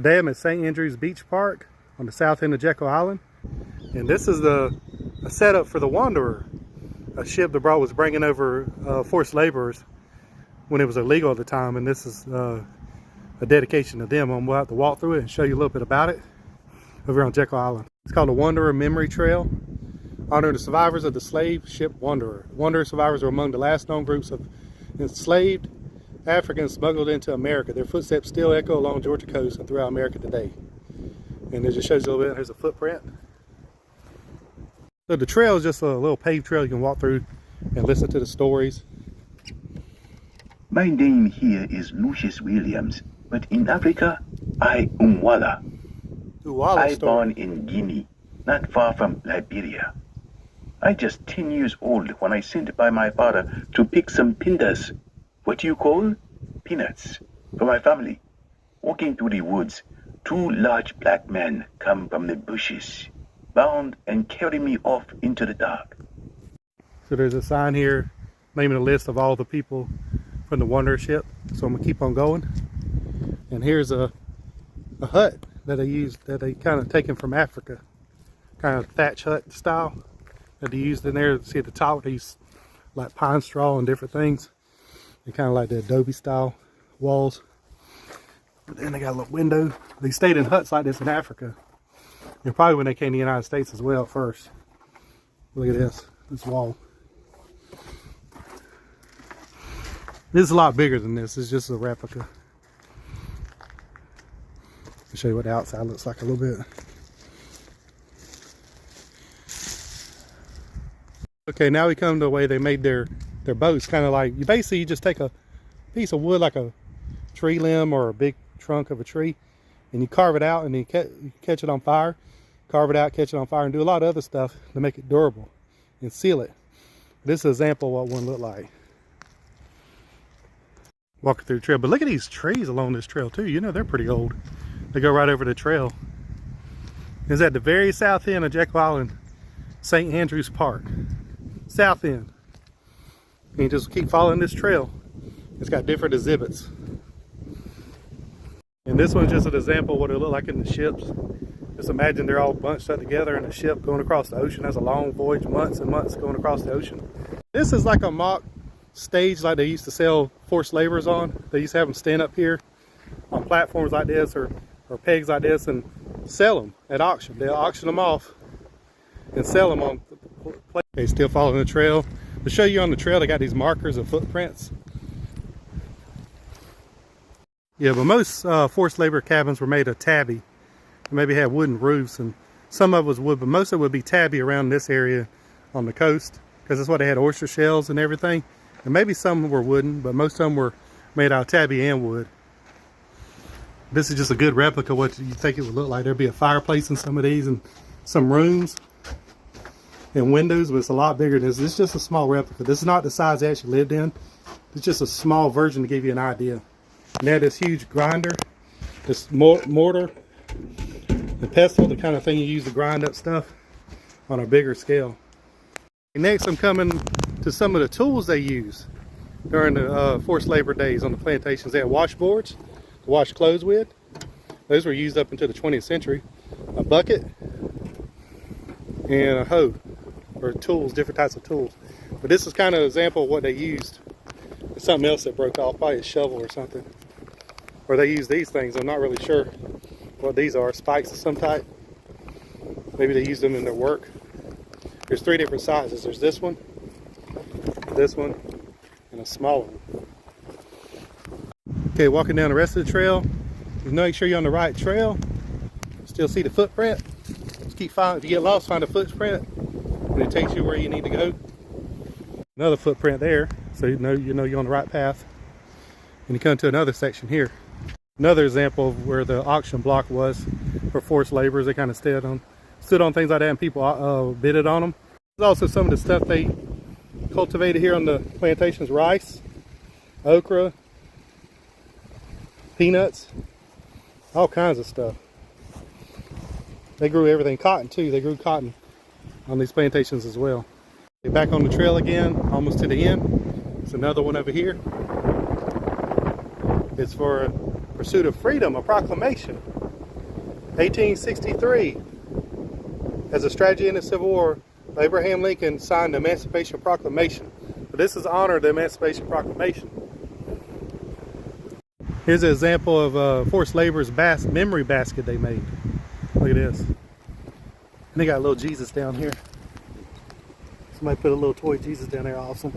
Today I'm at St. Andrews Beach Park on the south end of Jekyll Island. And this is a setup for the Wanderer, a ship the was bringing over forced laborers when it was illegal at the time. And this is a dedication to them. I'm about to walk through it and show you a little bit about it over on Jekyll Island. It's called the Wanderer Memory Trail, honoring the survivors of the slave ship Wanderer. Wanderer survivors are among the last known groups of enslaved Africans smuggled into America. Their footsteps still echo along Georgia coast and throughout America today. And it just shows you a little bit. Here's a footprint. So the trail is just a little paved trail you can walk through and listen to the stories. My name here is Lucius Williams, but in Africa, I Umwala. I born in Guinea, not far from Liberia. I just 10 years old when I sent by my father to pick some pindas, what you call peanuts, for my family. Walking through the woods, two large black men come from the bushes, bound and carry me off into the dark. So there's a sign here naming a list of all the people from the Wanderer ship. So I'm gonna keep on going. And here's a hut that they used, that they kind of taken from Africa, kind of thatch hut style that they used in there. See at the top, they use like pine straw and different things. They kind of like the adobe style walls. But then they got a little window. They stayed in huts like this in Africa, and probably when they came to the United States as well first. Look at this wall. This is a lot bigger than this. It's just a replica. I'll show you what the outside looks like a little bit. Okay, now we come to the way they made their boats. Kind of like, you just take a piece of wood, like a tree limb or a big trunk of a tree, and you carve it out, and you catch it on fire, carve it out, catch it on fire, and do a lot of other stuff to make it durable and seal it. This is an example of what one looked like. Walking through the trail, but look at these trees along this trail too. You know, they're pretty old. They go right over the trail. It's at the very south end of Jekyll Island, St. Andrews Park. South end. And you just keep following this trail. It's got different exhibits. And this one's just an example of what it looked like in the ships. Just imagine they're all bunched up together in a ship going across the ocean. That's a long voyage, months and months going across the ocean. This is like a mock stage like they used to sell forced laborers on. They used to have them stand up here on platforms like this or pegs like this and sell them at auction. They'll auction them off and sell them on the place. Okay, still following the trail. To show you on the trail, they got these markers of footprints. Yeah, but most forced labor cabins were made of tabby. Maybe had wooden roofs, and some of it was wood, but most of it would be tabby around this area on the coast, because that's why they had oyster shells and everything. And maybe some were wooden, but most of them were made out of tabby and wood. This is just a good replica of what you think it would look like. There'd be a fireplace in some of these and some rooms and windows, but it's a lot bigger than this. This is just a small replica. This is not the size they actually lived in. It's just a small version to give you an idea. And they had this huge grinder, this mortar, the pestle, the kind of thing you use to grind up stuff on a bigger scale. And next I'm coming to some of the tools they used during the forced labor days on the plantations. They had washboards to wash clothes with. Those were used up into the 20th century. A bucket and a hoe, or tools, different types of tools. But this is kind of an example of what they used. It's something else that broke off, probably a shovel or something. Or they use these things, I'm not really sure what these are, spikes of some type. Maybe they use them in their work. There's three different sizes. There's this one, and a small one. Okay, walking down the rest of the trail. You make sure you're on the right trail. Still see the footprint. Just keep following. If you get lost, find a footprint, and it takes you where you need to go. Another footprint there, so you know you're on the right path. And you come to another section here. Another example of where the auction block was for forced laborers. They kind of stood on things like that, and people bidded on them. There's also some of the stuff they cultivated here on the plantations: rice, okra, peanuts, all kinds of stuff. They grew everything. Cotton too. They grew cotton on these plantations as well. Get back on the trail again, almost to the end. There's another one over here. It's for pursuit of freedom, a proclamation. 1863, as a strategy in the Civil War, Abraham Lincoln signed the Emancipation Proclamation. But this is honor of the Emancipation Proclamation. Here's an example of forced labor's memory basket they made. Look at this. And they got a little Jesus down here. Somebody put a little toy Jesus down there, awesome.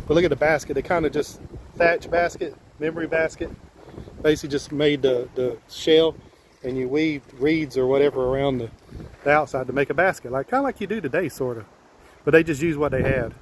But look at the basket. They kind of just thatch basket, memory basket. Basically just made the shell, and you weaved reeds or whatever around the outside to make a basket, like kind of like you do today, sort of. But they just used what they had.